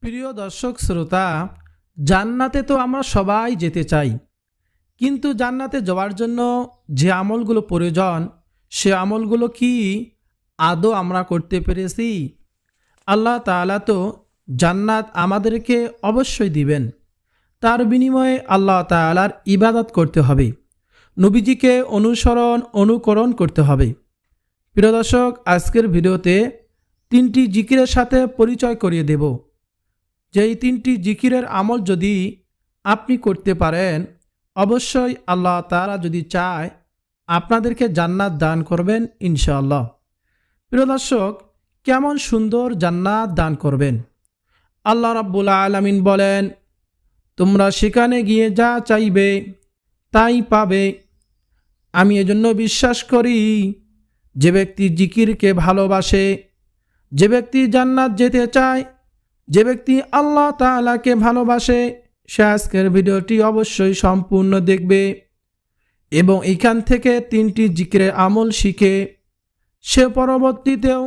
প্রিয় দর্শক শ্রোতা, জান্নাতে তো আমরা সবাই যেতে চাই, কিন্তু জান্নাতে যাওয়ার জন্য যে আমলগুলো প্রয়োজন সে আমলগুলো কি আদৌ আমরা করতে পেরেছি? আল্লাহ তাআলা তো জান্নাত আমাদেরকে অবশ্যই দিবেন, তার বিনিময়ে আল্লাহ তাআলার ইবাদত করতে হবে, নবীজিকে অনুকরণ করতে হবে। প্রিয় দর্শক, আজকের ভিডিওতে তিনটি জিকিরের সাথে পরিচয় করিয়ে দেব। যেই তিনটি জিকিরের আমল যদি আপনি করতে পারেন, অবশ্যই আল্লাহ তাআলা যদি চায় আপনাদেরকে জান্নাত দান করবেন ইনশাআল্লাহ। প্রিয় দর্শক, কেমন সুন্দর জান্নাত দান করবেন। আল্লাহ রাব্বুল আলামিন বলেন, তোমরা সেখানে গিয়ে যা চাইবে তাই পাবে। আমি এজন্য বিশ্বাস করি, যে ব্যক্তি জিকিরকে ভালোবাসে, যে ব্যক্তি জান্নাত যেতে চায়, যে ব্যক্তি আল্লাহ তাআলাকে ভালোবাসে, সে আজকের ভিডিওটি অবশ্যই সম্পূর্ণ দেখবে এবং এখান থেকে তিনটি জিকিরের আমল শিখে সে পরবর্তীতেও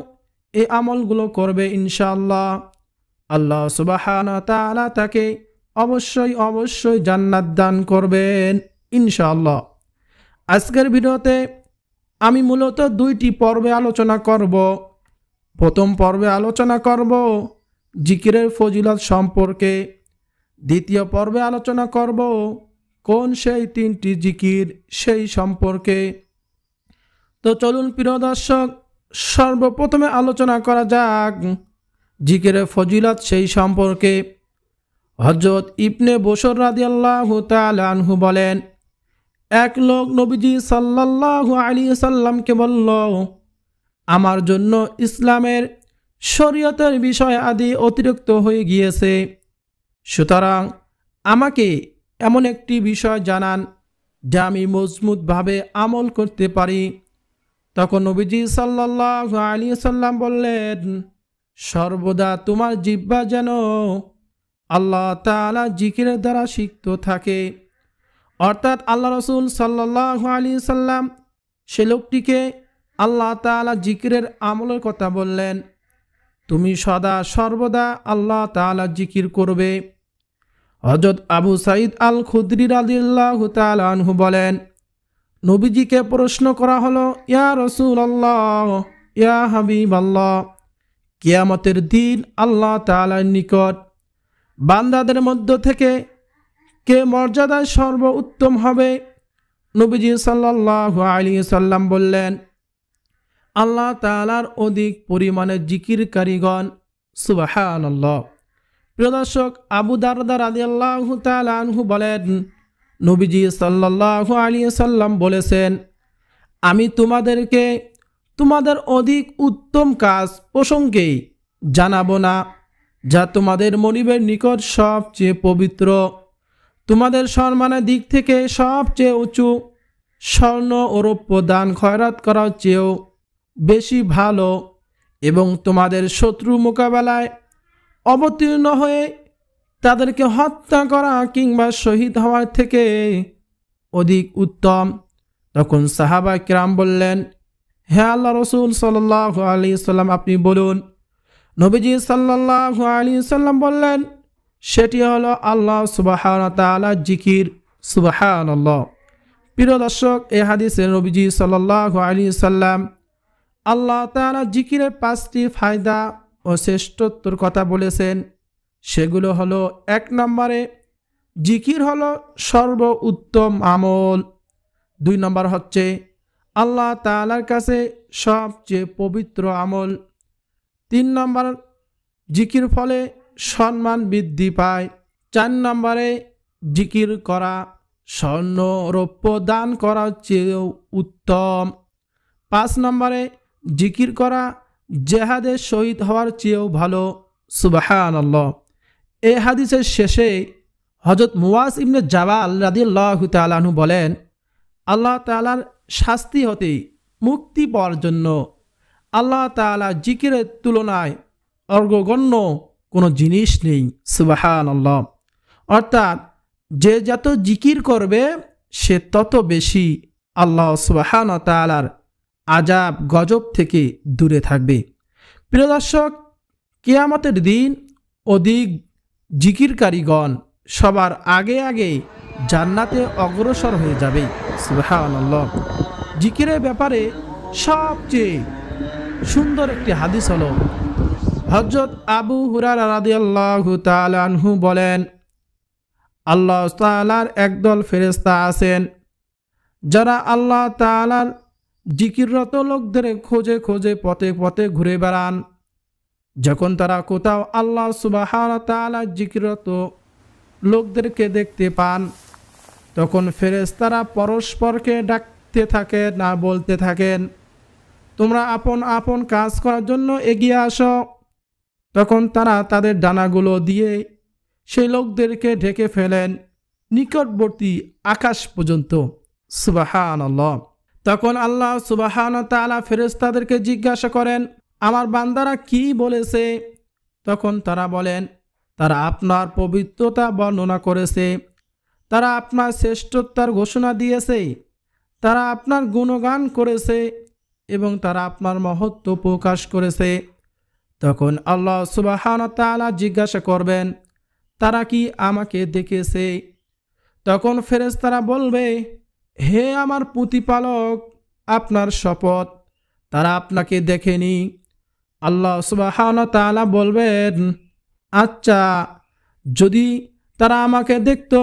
এই আমলগুলো করবে ইনশাআল্লাহ। আল্লাহ সুবহানাহু ওয়া তাআলা তাকে অবশ্যই জান্নাত দান করবেন ইনশাআল্লাহ। আজকের ভিডিওতে আমি মূলত দুইটি পর্বে আলোচনা করব। প্রথম পর্বে আলোচনা করব জিকিরের ফজিলত সম্পর্কে, দ্বিতীয় পর্বে আলোচনা করব কোন সেই তিনটি জিকির সেই সম্পর্কে। তো চলুন প্রিয় দর্শক, সর্বপ্রথমে আলোচনা করা যাক জিকিরের ফজিলত সেই সম্পর্কে। হযরত ইবনে বশর রাদিয়াল্লাহু তাআলা আনহু বলেন, এক লোক নবীজি সাল্লাল্লাহু আলাইহি সাল্লামকে বলল, আমার জন্য ইসলামের শরীয়তের বিষয় আদি অতিরিক্ত হয়ে গিয়েছে, সুতরাং আমাকে এমন একটি বিষয় জানান যা আমি মজবুতভাবে আমল করতে পারি। তখন নবীজি সাল্লাল্লাহু আলাইহি সাল্লাম বললেন, সর্বদা তোমার জিহ্বা যেন আল্লাহ তাআলা জিকিরের দ্বারা সিক্ত থাকে। অর্থাৎ আল্লাহ রাসূল সাল্লাল্লাহু আলাইহি সাল্লাম সে লোকটিকে আল্লাহ তাআলা জিকিরের আমলের কথা বললেন, তুমি সদা সর্বদা আল্লাহ তাআলা জিকির করবে। হযরত আবু সাঈদ আল খুদরি রাদিয়াল্লাহু তাআলা আনহু বলেন, নবীজিকে প্রশ্ন করা হলো, ইয়া রাসূলুল্লাহ, ইয়া হাবিবাল্লাহ, কিয়ামতের দিন আল্লাহ তাআলার নিকট বান্দাদের মধ্য থেকে কে মর্যাদায় সর্বোত্তম হবে? নবীজি সাল্লাল্লাহু আলাইহি সাল্লাম বললেন, আল্লাহ তাআলার অধিক পরিমাণে জিকিরকারীগণ। সুবহানাল্লাহ। প্রিয় দর্শক, আবু দারদা রাদিয়াল্লাহু তাআলা আনহু বলেন, নবীজি সাল্লাল্লাহু আলাইহি সাল্লাম বলেছেন, আমি তোমাদেরকে তোমাদের অধিক উত্তম কাজ প্রসঙ্গে জানাবো না, যা তোমাদের মনিবের নিকট সবচেয়ে পবিত্র, তোমাদের সম্মানের দিক থেকে সবচেয়ে উঁচু, স্বর্ণ ও রৌপ্য দান খয়রাত করার চেয়েও বেশি ভালো, এবং তোমাদের শত্রু মোকাবেলায় অবতীর্ণ হয়ে তাদেরকে হত্যা করা কিংবা শহীদ হওয়ার থেকে অধিক উত্তম। তখন সাহাবা কিরাম বললেন, হে আল্লাহ রাসূল সাল্লাল্লাহু আলাইহি সাল্লাম, আপনি বলুন। নবীজি সাল্লাল্লাহু আলাইহি সাল্লাম বললেন, সেটি হলো আল্লাহ সুবহানাহু ওয়া তাআলার জিকির। সুবহানাল্লাহ। প্রিয় দর্শক, এই হাদিসে নবীজি সাল্লাল্লাহু আলাইহি সাল্লাম আল্লাহ তাআলা জিকিরের 5টি ফায়দা ও শ্রেষ্ঠত্বর কথা বলেছেন। সেগুলো হলো, 1 নম্বরে জিকির হলো সর্ব উত্তম আমল। 2 নম্বর হচ্ছে আল্লাহ তাআলার কাছে সবচেয়ে পবিত্র আমল। 3 নম্বর, জিকির ফলে সম্মান বৃদ্ধি পায়। 4 নম্বরে, জিকির করা স্বর্ণ রৌপ্য দান করার চেয়েও উত্তম। 5 নম্বরে, জিকির করা জেহাদে শহীদ হওয়ার চেয়েও ভালো। সুবহানাল্লাহ। এই হাদিসের শেষে হযরত মুয়াজ ইবনে জাবাল রাদিয়াল্লাহু তাআলা আনহু বলেন, আল্লাহ তাআলার শাস্তি হতে মুক্তি পাওয়ার জন্য আল্লাহ তাআলা জিকিরের তুলনায় অগ্রগণ্য কোনো জিনিস নেই। সুবহানাল্লাহ। অর্থাৎ যে যত জিকির করবে সে তত বেশি আল্লাহ সুবহানাহু ওয়া তাআলার আযাব গজব থেকে দূরে থাকবে। প্রিয় দর্শক, কিয়ামতের দিন অধিক জিকিরকারীগণ সবার আগে আগে জান্নাতে অগ্রসর হয়ে যাবে। সুবহানাল্লাহ। জিকিরের ব্যাপারে সবচেয়ে সুন্দর একটি হাদিস হলো হযরত আবু হুরায়রা রাদিয়াল্লাহু তাআলা আনহু বলেন, আল্লাহ তাআলার একদল ফেরেশতা আছেন যারা আল্লাহ তাআলার জিকিররত লোকদের খোঁজে খোঁজে পথে পথে ঘুরে বেড়ান। যখন তারা কোথাও আল্লাহ সুবহানাহু ওয়া তাআলার জিকিররত লোকদেরকে দেখতে পান, তখন ফেরেশতারা পরস্পরকে ডাকতে থাকেন, না বলতে থাকেন, তোমরা আপন আপন কাজ করার জন্য এগিয়ে আসো। তখন তারা তাদের ডানাগুলো দিয়ে সেই লোকদেরকে ঢেকে ফেলেন নিকটবর্তী আকাশ পর্যন্ত। সুবহানাল্লাহ। তখন আল্লাহ সুবহানাহু ওয়া তাআলা ফেরেশতাদেরকে জিজ্ঞাসা করেন, আমার বান্দারা কি বলেছে? তখন তারা বলেন, তারা আপনার পবিত্রতা বর্ণনা করেছে, তারা আপনার শ্রেষ্ঠত্বের ঘোষণা দিয়েছে, তারা আপনার গুণগান করেছে এবং তারা আপনার মহত্ব প্রকাশ করেছে। তখন আল্লাহ সুবহানাহু ওয়া তাআলা জিজ্ঞাসা করবেন, তারা কি আমাকে দেখেছে? তখন ফেরেশতারা বলবে, হে আমার প্রতিপালক, আপনার শপথ, তারা আপনাকে দেখেনি। আল্লাহ সুবহানাহু ওয়া তাআলা বলবেন, আচ্ছা, যদি তারা আমাকে দেখত,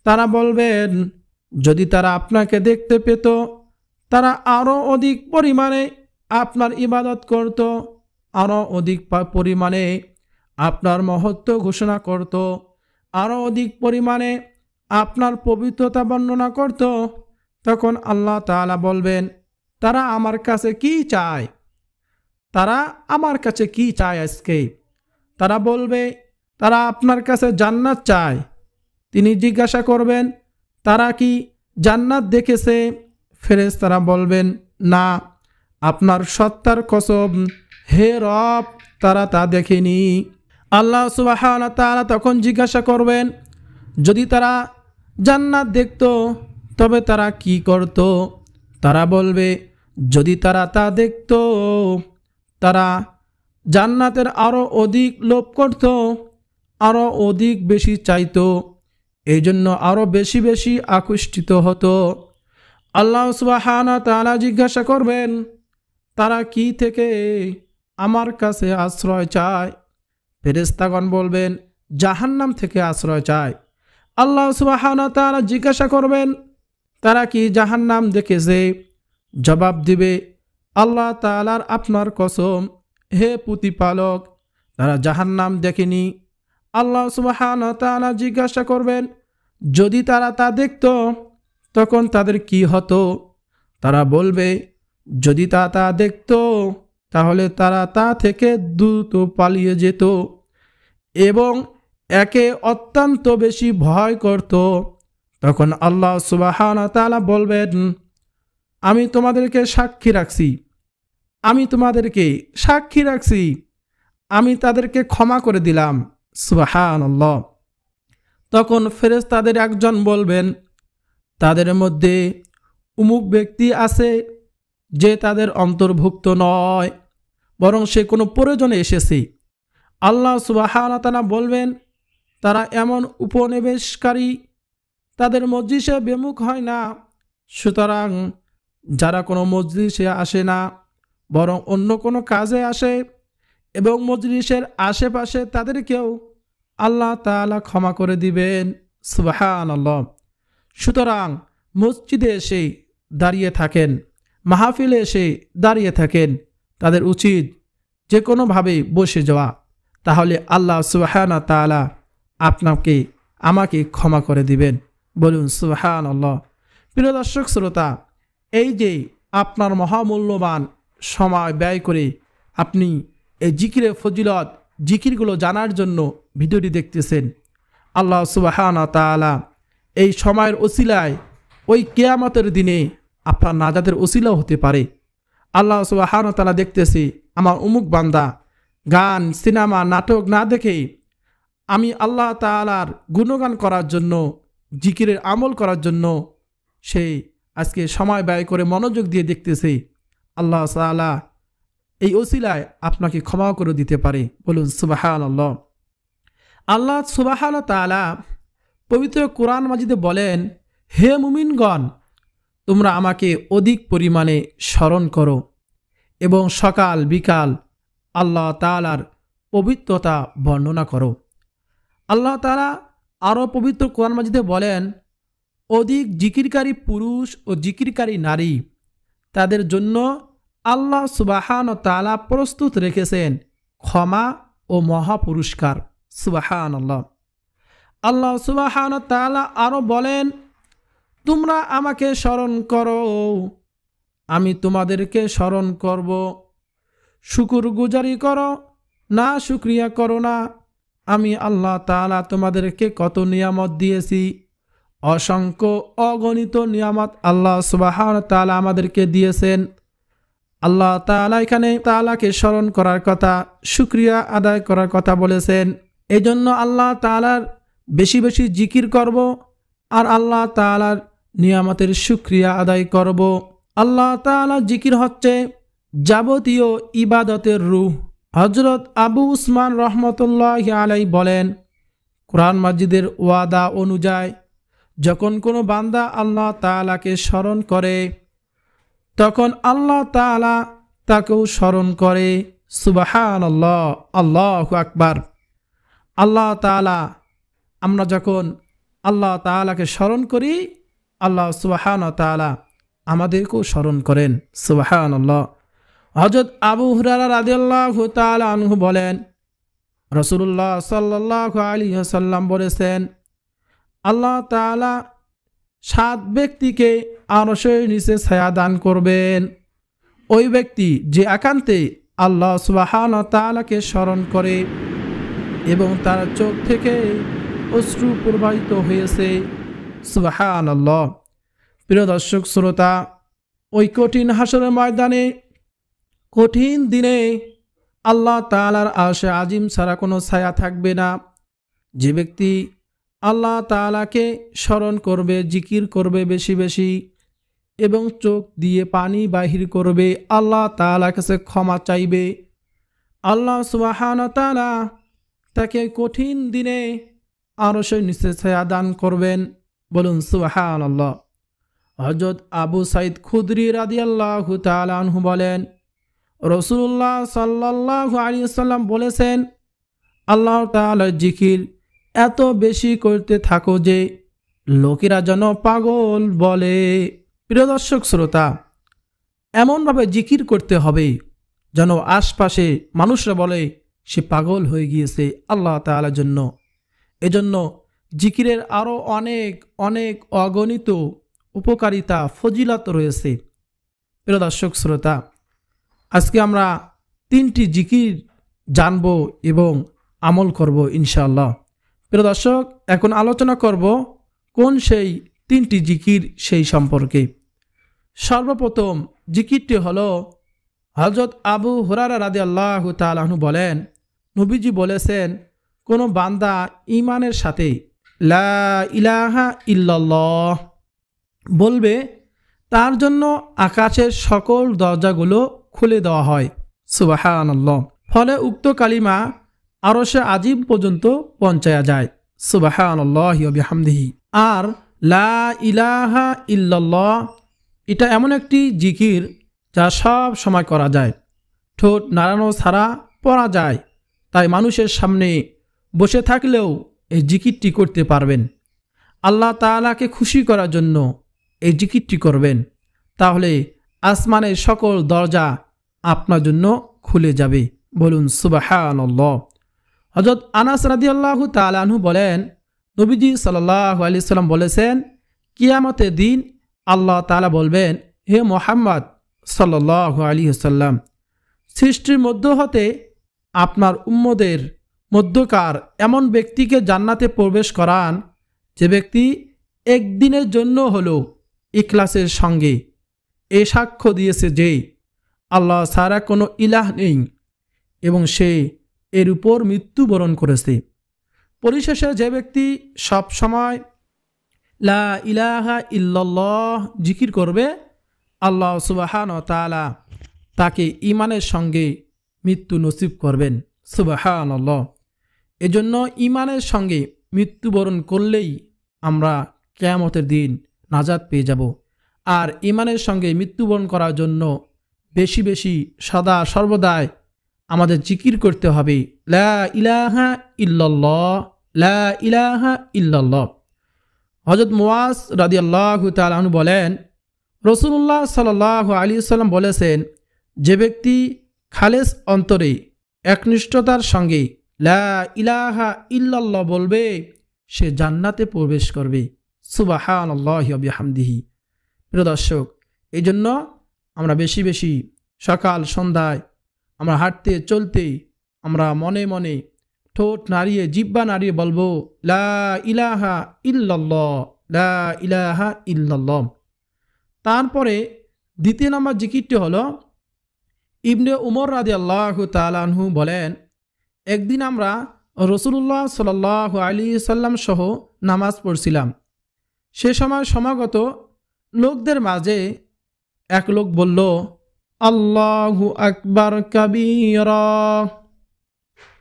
তারা বলবেন, যদি তারা আপনাকে দেখতে পেত, তারা আরও অধিক পরিমাণে আপনার ইবাদত করত, আরও অধিক পরিমাণে আপনার মহত্ব ঘোষণা করত, আরও অধিক পরিমাণে আপনার পবিত্রতা বর্ণনা করত। তখন আল্লাহ তাআলা বলবেন, তারা আমার কাছে কি চায়? তারা আমার কাছে কি চায় আজকে? তারা বলবে, তারা আপনার কাছে জান্নাত চায়। তিনি জিজ্ঞাসা করবেন, তারা কি জান্নাত দেখেছে? ফেরেশতারা বলবেন, না, আপনার সত্তার কসম, হে রব, তারা তা দেখেনি। আল্লাহ সুবহানাহু ওয়া তাআলা তখন জিজ্ঞাসা করবেন, যদি তারা জান্নাত দেখত তবে তারা কি করত? তারা বলবে, যদি তারা তা দেখত, তারা জান্নাতের আরও অধিক লোভ করত, আরও অধিক বেশি চাইতো, এই জন্য আরও বেশি বেশি আকৃষ্টিত হতো। আল্লাহ সুবহানাহু ওয়া তাআলা জিজ্ঞাসা করবেন, তারা কি থেকে আমার কাছে আশ্রয় চায়? ফেরেশতাগণ বলবেন, জাহান্নাম থেকে আশ্রয় চায়। আল্লাহ সুবহানাহু ওয়া তাআলা জিজ্ঞাসা করবেন, তারা কি জাহান্নাম দেখেছে? জবাব দিবে, আল্লাহ তাআলার আপনার কসম, হে প্রতিপালক, তারা জাহান্নাম দেখেনি। আল্লাহ সুবহানাহু ওয়া তাআলা জিজ্ঞাসা করবেন, যদি তারা তা দেখত তখন তাদের কি হতো? তারা বলবে, যদি তা দেখত তাহলে তারা তা থেকে দ্রুত পালিয়ে যেত এবং একে অত্যন্ত বেশি ভয় করত। তখন আল্লাহ সুবহানাহু ওয়া তাআলা বলবেন, আমি তোমাদেরকে সাক্ষী রাখছি, আমি তোমাদেরকে সাক্ষী রাখছি, আমি তাদেরকে ক্ষমা করে দিলাম। সুবহানাল্লাহ। তখন ফেরেশতাদের একজন বলবেন, তাদের মধ্যে অমুক ব্যক্তি আছে যে তাদের অন্তর্ভুক্ত নয়, বরং সে কোনো প্রয়োজনে এসেছে। আল্লাহ সুবহানাহু ওয়া তাআলা বলবেন, তারা এমন উপনিবেশকারী, তাদের মজলিসে বিমুখ হয় না। সুতরাং যারা কোনো মজলিসে আসে না, বরং অন্য কোনো কাজে আসে এবং মজলিসের আশেপাশে তাদেরকেও আল্লাহ তাআলা ক্ষমা করে দিবেন। সুবহানাল্লাহ। সুতরাং মসজিদে এসে দাঁড়িয়ে থাকেন, মাহফিলে এসে দাঁড়িয়ে থাকেন, তাদের উচিত যে কোনোভাবে বসে যাওয়া, তাহলে আল্লাহ সুবহানাহু ওয়া তাআলা আপনাকে আমাকে ক্ষমা করে দিবেন। বলুন সুবহানাল্লাহ। প্রিয় দর্শক শ্রোতা, এই যে আপনার মহামূল্যবান সময় ব্যয় করে আপনি এই জিকিরের ফজিলত, জিকিরগুলো জানার জন্য ভিডিওটি দেখতেছেন, আল্লাহ সুবহানাহু ওয়া তাআলা এই সময়ের ওসিলায় ওই কিয়ামতের দিনে আপনার নাজাতের ওসিলাও হতে পারে। আল্লাহ সুবহানাহু ওয়া তাআলা দেখতেছি, আমার অমুক বান্দা গান, সিনেমা, নাটক না দেখে আমি আল্লাহ তাআলার গুণগান করার জন্য, জিকিরের আমল করার জন্য সে আজকে সময় ব্যয় করে মনোযোগ দিয়ে দেখতেছে। আল্লাহ তাআলা এই ওসিলায় আপনাকে ক্ষমা করে দিতে পারে। বলুন সুবহানাল্লাহ। আল্লাহ সুবহানাহু ওয়া তাআলা পবিত্র কোরআন মাজিদে বলেন, হে মুমিনগণ, তোমরা আমাকে অধিক পরিমাণে স্মরণ করো এবং সকাল বিকাল আল্লাহ তাআলার পবিত্রতা বর্ণনা করো। আল্লাহ তাআলা আরও পবিত্র কোরআন মাজিদে বলেন, অধিক জিকিরকারী পুরুষ ও জিকিরকারী নারী, তাদের জন্য আল্লাহ সুবহানাহু ওয়া তাআলা প্রস্তুত রেখেছেন ক্ষমা ও মহা পুরস্কার। সুবহানাল্লাহ। আল্লাহ সুবহানাহু ওয়া তাআলা আরও বলেন, তোমরা আমাকে স্মরণ করো, আমি তোমাদেরকে স্মরণ করব। শুকরগুজারি করো না, শুকরিয়া করো না। আমি আল্লাহ তাআলা তোমাদেরকে কত নিয়ামত দিয়েছি, অসংখ্য অগণিত নিয়ামত আল্লাহ সুবহানাহু ওয়া তাআলা আমাদেরকে দিয়েছেন। আল্লাহ তাআলা এখানে তাআলাকে স্মরণ করার কথা, শুকরিয়া আদায় করার কথা বলেছেন। এই জন্য আল্লাহ তাআলার বেশি বেশি জিকির করব আর আল্লাহ তাআলার নিয়ামতের শুকরিয়া আদায় করব। আল্লাহ তাআলার জিকির হচ্ছে যাবতীয় ইবাদতের রূহ। হযরত আবু উসমান রহমতুল্লাহি আলাইহি বলেন, কোরআন মাজিদের ওয়াদা অনুযায়ী যখন কোনো বান্দা আল্লাহ তাআলাকে স্মরণ করে, তখন আল্লাহ তাআলা তাকেও স্মরণ করে। সুবহানাল্লাহ, আল্লাহু আকবার। আল্লাহ তাআলা, আমরা যখন আল্লাহ তাআলাকে স্মরণ করি, আল্লাহ সুবহানাহু ওয়া তাআলা আমাদেরকেও স্মরণ করেন। সুবহানাল্লাহ। হযরত আবু হুরায়রা রাদিয়াল্লাহু তাআলা আনহু বলেন, রাসূলুল্লাহ সাল্লাল্লাহু আলাইহি ওয়াসাল্লাম বলেছেন, আল্লাহ তাআলা 7 ব্যক্তিকে আরশের নিচে ছায়া দান করবেন। ওই ব্যক্তি যে একান্তে আল্লাহ সুবহানাহু ওয়া তাআলাকে স্মরণ করে এবং তার চোখ থেকে অশ্রু প্রবাহিত হয়েছে। সুবহানাল্লাহ। প্রিয় দর্শক শ্রোতা, ওই কঠিন হাসরের ময়দানে, কঠিন দিনে আল্লাহ তাআলার আরশে আজিম ছাড়া কোনো ছায়া থাকবে না। যে ব্যক্তি আল্লাহ তাআলাকে স্মরণ করবে, জিকির করবে বেশি বেশি এবং চোখ দিয়ে পানি বাহির করবে, আল্লাহ তাআলার কাছে ক্ষমা চাইবে, আল্লাহ সুবহানাহু ওয়া তাআলা তাকে কঠিন দিনে আরশের নিচে ছায়া দান করবেন। বলুন সুবহানাল্লাহ। হযরত আবু সাঈদ খুদরি রাদিয়াল্লাহু তাআলা আনহু বলেন, রাসূলুল্লাহ সাল্লাল্লাহু আলাইহি ওয়াসাল্লাম বলেছেন, আল্লাহ তাআলার জিকির এত বেশি করতে থাকো যে লোকেরা যেন পাগল বলে। প্রিয় দর্শক শ্রোতা, এমনভাবে জিকির করতে হবে যেন আশপাশে মানুষরা বলে সে পাগল হয়ে গিয়েছে আল্লাহ তাআলার জন্য। এজন্য জিকিরের আরও অনেক অনেক অগণিত উপকারিতা, ফজিলত রয়েছে। প্রিয় দর্শক শ্রোতা, আজকে আমরা 3টি জিকির জানব এবং আমল করব ইনশাআল্লাহ। প্রিয় দর্শক, এখন আলোচনা করব কোন সেই 3টি জিকির সেই সম্পর্কে। সর্বপ্রথম জিকিরটি হলো, হযরত আবু হুরায়রা রাদিয়াল্লাহু তাআলা আনহু বলেন, নবীজি বলেছেন, কোনো বান্দা ঈমানের সাথে লা ইলাহা ইল্লাল্লাহ বলবে, তার জন্য আকাশের সকল দরজাগুলো খুলে দেওয়া হয়। সুবহানাল্লাহ। ফলে উক্ত কালিমা আরশে আজিম পর্যন্ত পৌঁছায়া যায়। সুবহানাল্লাহি ওয়া বিহামদিহি। আর লা ইলাহা ইল্লাল্লাহ এটা এমন একটি জিকির যা সব সময় করা যায়, ঠোঁট নাড়ানো ছাড়া পড়া যায়। তাই মানুষের সামনে বসে থাকলেও এই জিকিরটি করতে পারবেন। আল্লাহ তাআলাকে খুশি করার জন্য এই জিকিরটি করবেন, তাহলে আসমানের সকল দরজা আপনার জন্য খুলে যাবে। বলুন সুবহানাল্লাহ। হযরত আনাস রাদিয়াল্লাহু তাআলা আনহু বলেন, নবীজি সাল্লাল্লাহু আলাইহি সাল্লাম বলেছেন, কিয়ামতের দিন আল্লাহ তাআলা বলবেন, হে মুহাম্মদ সাল্লাল্লাহু আলাইহি সাল্লাম, সৃষ্টির মধ্য হতে আপনার উম্মদের মধ্যকার এমন ব্যক্তিকে জান্নাতে প্রবেশ করান যে ব্যক্তি একদিনের জন্য হলো ইখলাসের সঙ্গে এ সাক্ষ্য দিয়েছে যে আল্লাহ ছাড়া কোনো ইলাহ নেই এবং সে এর উপর মৃত্যুবরণ করেছে। পরিশেষে যে ব্যক্তি সব সময় লা ইলাহা ইল্লাল্লাহ জিকির করবে, আল্লাহ সুবহানাহু ওয়া তাআলা তাকে ঈমানের সঙ্গে মৃত্যু নসিব করবেন। সুবহানাল্লাহ। এজন্য ঈমানের সঙ্গে মৃত্যুবরণ করলেই আমরা কিয়ামতের দিন নাজাত পেয়ে যাব। আর ঈমানের সঙ্গে মৃত্যুবরণ করার জন্য বেশি বেশি সদা সর্বদাই আমাদের জিকির করতে হবে, লা ইলাহা ইল্লাল্লাহ, লা ইলাহা ইল্লাল্লাহ। হযরত মুআজ রাদিয়াল্লাহু তাআলা আনহু বলেন, রাসূলুল্লাহ সাল্লাল্লাহু আলাইহি ওয়াসাল্লাম বলেছেন, যে ব্যক্তি খালেস অন্তরে একনিষ্ঠতার সঙ্গে লা ইলাহা ইল্লাল্লাহ বলবে, সে জান্নাতে প্রবেশ করবে। সুবহানাল্লাহি ওয়া বিহামদিহি। প্রিয় দর্শক, এই জন্য আমরা বেশি বেশি সকাল সন্ধ্যায় আমরা হাঁটতে চলতে আমরা মনে মনে ঠোঁট নাড়িয়ে জিহ্বা নাড়িয়ে বলবো, লা ইলাহা ইল্লাল্লাহ, লা ইলাহা ইল্লাল্লাহ। তারপরে দ্বিতীয় নম্বর জিকিরটি হলো, ইবনে উমর রাদিয়াল্লাহু তাআলা আনহু বলেন, একদিন আমরা রাসূলুল্লাহ সাল্লাল্লাহু আলাইহি সাল্লাম সহ নামাজ পড়ছিলাম। সে সময় সমাগত লোকদের মাঝে এক লোক বলল, আল্লাহু আকবার কাবীরা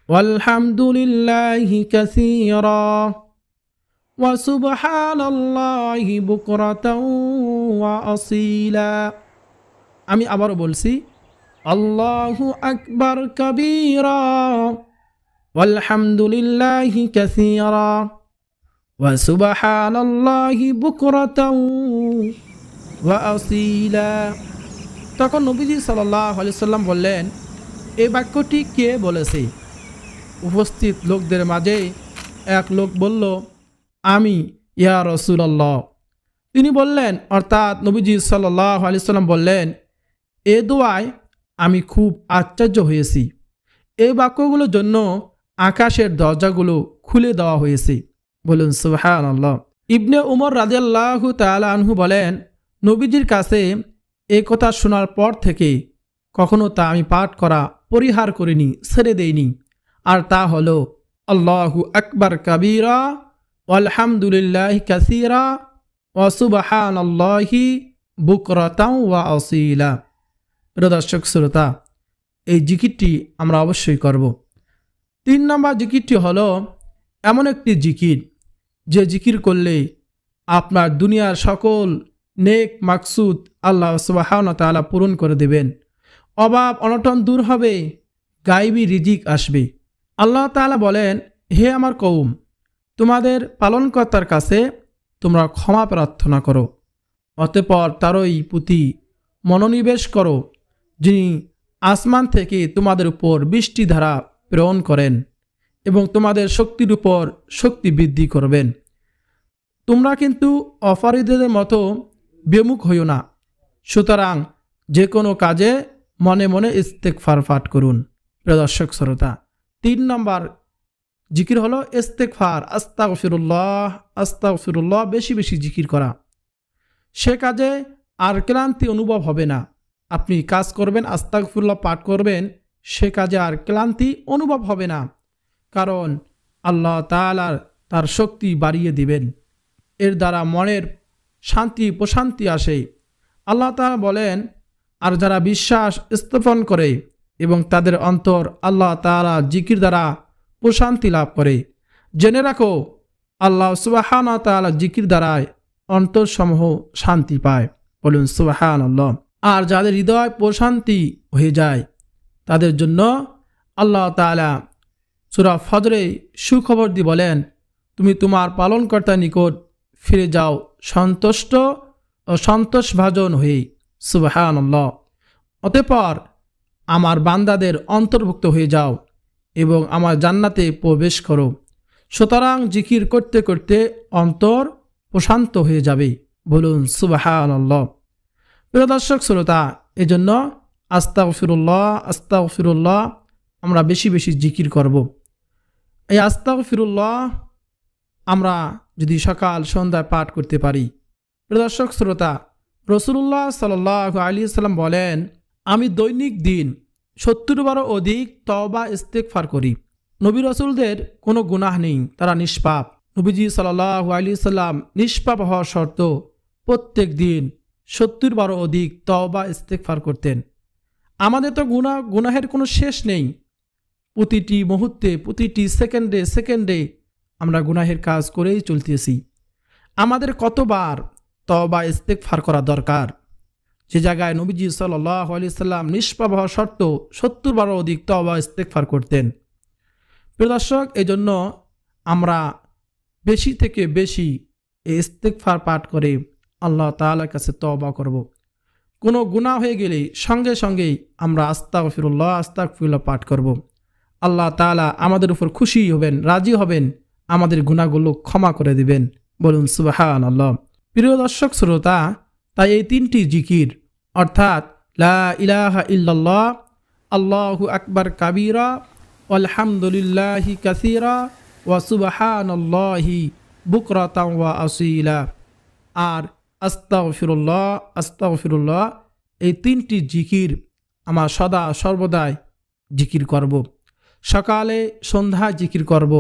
ওয়ালহামদুলিল্লাহি কাসীরা ওয়া সুবহানাল্লাহি বুকরাতাও ওয়া আসীলা। আমি আবারও বলছি, আল্লাহু আকবার কাবীরা ওয়ালহামদুলিল্লাহি কাসীরা ওয়া সুবহানাল্লাহি বুকরাতাও ওয়া আসীলা। তখন নবীজি সাল্লাল্লাহু আলাইহি সাল্লাম বললেন, এই বাক্যটি কে বলেছে? উপস্থিত লোকদের মাঝে এক লোক বলল, আমি, ইয়া রাসূলুল্লাহ। তিনি বললেন, অর্থাৎ নবীজি সাল্লাল্লাহু আলাইহি সাল্লাম বললেন, এ দোয়ায় আমি খুব আশ্চর্য হয়েছি। এই বাক্যগুলোর জন্য আকাশের দরজাগুলো খুলে দেওয়া হয়েছে। বলুন সুবহানাল্লাহ। ইবনে উমর রাদিয়াল্লাহু তাআলা আনহু বলেন, নবীজির কাছে এই কথা শোনার পর থেকে কখনো তা আমি পাঠ করা পরিহার করিনি, ছেড়ে দেইনি। আর তা হলো, আল্লাহু আকবার কাবীরা ওয়ালহামদুলিল্লাহি কাসীরা ওয়া সুবহানাল্লাহি বুকরাতাও ওয়া আসীলা। প্রিয় দর্শক শ্রোতা, এই জিকিরটি আমরা অবশ্যই করব। 3 নম্বর জিকিরটি হলো এমন একটি জিকির, যে জিকির করলে আপনার দুনিয়ার সকল নেক মাকসুদ আল্লাহ সুবহানাহু ওয়া তাআলা পূরণ করে দেবেন। অভাব অনটন দূর হবে, গায়বী রিজিক আসবে। আল্লাহ তাআলা বলেন, হে আমার কওম, তোমাদের পালনকর্তার কাছে তোমরা ক্ষমা প্রার্থনা করো, অতঃপর তারই প্রতি মনোনিবেশ করো, যিনি আসমান থেকে তোমাদের উপর বৃষ্টিধারা প্রেরণ করেন এবং তোমাদের শক্তির উপর শক্তি বৃদ্ধি করবেন। তোমরা কিন্তু অপরাধীদের মতো বিমুখ হইও না, সুতরাং যে কোনো কাজে মনে মনে ইস্তেগফার পাঠ করুন। প্রিয় দর্শক শ্রোতা, 3 নম্বর জিকির হলো ইস্তেগফার, আস্তাগফিরুল্লাহ, আস্তাগফিরুল্লাহ। বেশি বেশি জিকির করা, সে কাজে আর ক্লান্তি অনুভব হবে না। আপনি কাজ করবেন, আস্তাগফিরুল্লাহ পাঠ করবেন, সে কাজে আর ক্লান্তি অনুভব হবে না, কারণ আল্লাহ তাআলা তার শক্তি বাড়িয়ে দিবেন। এর দ্বারা মনের শান্তি প্রশান্তি আসে। আল্লাহ তাআলা বলেন, আর যারা বিশ্বাস স্থাপন করে এবং তাদের অন্তর আল্লাহ তাআলা জিকির দ্বারা প্রশান্তি লাভ করে, জেনে রাখো আল্লাহ সুবহানাহু ওয়া তাআলা জিকির দ্বারায় অন্তরসমূহ শান্তি পায়। বলুন সুবহানাল্লাহ। আর যাদের হৃদয় প্রশান্তি হয়ে যায়, তাদের জন্য আল্লাহ তাআলা সূরা ফজরে সুখবর দিয়ে বলেন, তুমি তোমার পালনকর্তার নিকট ফিরে যাও সন্তুষ্ট ও সন্তোষভাজন হয়ে। সুবহানাল্লাহ। অতঃপর আমার বান্দাদের অন্তর্ভুক্ত হয়ে যাও এবং আমার জান্নাতে প্রবেশ করো। সুতরাং জিকির করতে করতে অন্তর প্রশান্ত হয়ে যাবে। বলুন সুবহানাল্লাহ। প্রিয় দর্শক শ্রোতা, এজন্য আস্তাগফিরুল্লাহ, আস্তাগফিরুল্লাহ আমরা বেশি বেশি জিকির করব। এই আস্তাগফিরুল্লাহ আমরা যদি সকাল সন্ধ্যায় পাঠ করতে পারি। প্রিয় দর্শক শ্রোতা, রাসূলুল্লাহ সাল্লাল্লাহু আলাইহি সাল্লাম বলেন, আমি দৈনিক দিন 70 বারও অধিক তওবা ইস্তেগফার করি। নবী রাসূলদের কোনো গুনাহ নেই, তারা নিষ্পাপ। নবীজি সাল্লাল্লাহু আলাইহি সাল্লাম নিষ্পাপ হওয়া সত্ত্বেও প্রত্যেক দিন 70 বারও অধিক তওবা ইস্তেগফার করতেন। আমাদের তো গুনাহের কোনো শেষ নেই। প্রতিটি মুহূর্তে প্রতিটি সেকেন্ডে সেকেন্ডে আমরা গুনাহের কাজ করেই চলতেছি। আমাদের কতবার তওবা ইস্তেগফার করা দরকার। যে জায়গায় নবীজি সাল্লাল্লাহু আলাইহি সাল্লাম নিষ্প্রবাহ শর্ত 70 বারও অধিক তওবা ইস্তেগফার করতেন। প্রিয় দর্শক, এজন্য আমরা বেশি থেকে বেশি এই ইস্তেগফার পাঠ করে আল্লাহ তাআলার কাছে তওবা করব। কোনো গুনাহ হয়ে গেলে সঙ্গে সঙ্গেই আমরা আস্তাগফিরুল্লাহ আস্তাগফিরুল্লাহ পাঠ করব। আল্লাহ তাআলা আমাদের উপর খুশি হবেন, রাজি হবেন, আমাদের গুনাহগুলো ক্ষমা করে দিবেন। বলুন সুবহানাল্লাহ। প্রিয় দর্শক শ্রোতা, তাই এই 3টি জিকির অর্থাৎ লা ইলাহা ইল্লাল্লাহ, আল্লাহু আকবার কাবীরা, আলহামদুলিল্লাহি কাসীরা ওয়া সুবহানাল্লাহি বুকরাতাও ওয়া আসীলা, আর আস্তাগফিরুল্লাহ আস্তাগফিরুল্লাহ, এই 3টি জিকির আমার সদা সর্বদাই জিকির করব। সকালে সন্ধ্যায় জিকির করব।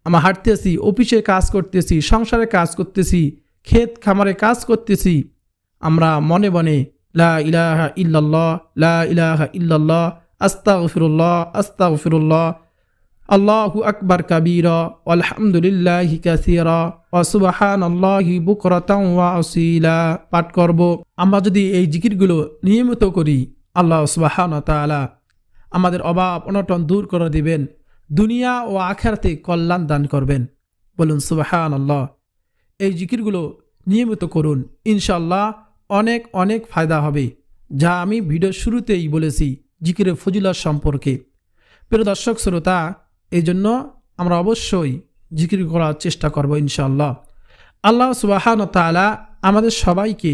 আমরা হাঁটতেছি, অফিসে কাজ করতেছি, সংসারে কাজ করতেছি, ক্ষেত খামারে কাজ করতেছি, আমরা মনে মনে লা ইলাহা ইল্লাল্লাহ লা ইলাহা ইল্লাল্লাহ আস্তাগফিরুল্লাহ আস্তাগফিরুল্লাহ, আল্লাহু আকবার কাবীরা, আলহামদুলিল্লাহি কাসীরা ওয়া সুবহানাল্লাহি বুকরাতাও ওয়া আসীলা পাঠ করব। আমরা যদি এই জিকিরগুলো নিয়মিত করি, আল্লাহ সুবহানাহু ওয়া তাআলা আমাদের অভাব অনটন দূর করে দিবেন, দুনিয়া ও আখিরাতে কল্যাণ দান করবেন। বলুন সুবহানাল্লাহ। এই জিকিরগুলো নিয়মিত করুন, ইনশাআল্লাহ অনেক অনেক ফায়দা হবে, যা আমি ভিডিওর শুরুতেই বলেছি জিকিরের ফজিলত সম্পর্কে। প্রিয় দর্শক শ্রোতা, এই জন্য আমরা অবশ্যই জিকির করার চেষ্টা করব ইনশাআল্লাহ। আল্লাহ সুবহানাহু ওয়া তাআলা আমাদের সবাইকে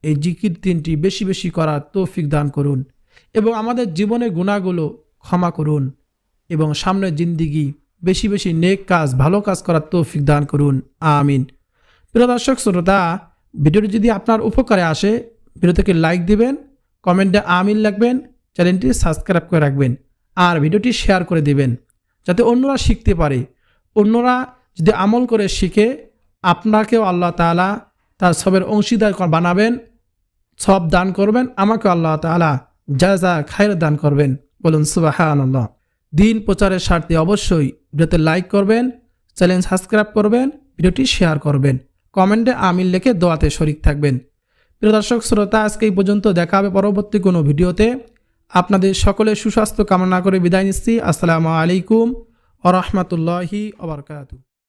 এই জিকির 3টি বেশি বেশি করার তৌফিক দান করুন এবং আমাদের জীবনের গুনাহগুলো ক্ষমা করুন এবং সামনের জিন্দেগি বেশি বেশি নেক কাজ ভালো কাজ করার তৌফিক দান করুন, আমিন। প্রিয় দর্শক শ্রোতা, ভিডিওটি যদি আপনার উপকারে আসে, ভিডিওটিকে লাইক দিবেন, কমেন্টে আমিন লিখবেন, চ্যানেলটি সাবস্ক্রাইব করে রাখবেন আর ভিডিওটি শেয়ার করে দিবেন যাতে অন্যরা শিখতে পারে। অন্যরা যদি আমল করে শিখে, আপনাকেও আল্লাহ তাআলা তার সবের অংশীদার বানাবেন, সব দান করবেন, আমাকে আল্লাহ তাআলা জাযা খায়র দান করবেন। বলুন সুবহানাল্লাহ। দিন প্রচারের স্বার্থে অবশ্যই ভিডিওতে লাইক করবেন, চ্যানেল সাবস্ক্রাইব করবেন, ভিডিওটি শেয়ার করবেন, কমেন্টে আমিন লিখে দোয়াতে শরীক থাকবেন। প্রিয় দর্শক শ্রোতা, আজকে এই পর্যন্ত, দেখা হবে পরবর্তী কোনো ভিডিওতে। আপনাদের সকলের সুস্বাস্থ্য কামনা করে বিদায় নিচ্ছি। আসসালামু আলাইকুম ওয়া রাহমাতুল্লাহি ওয়া বারাকাতুহু।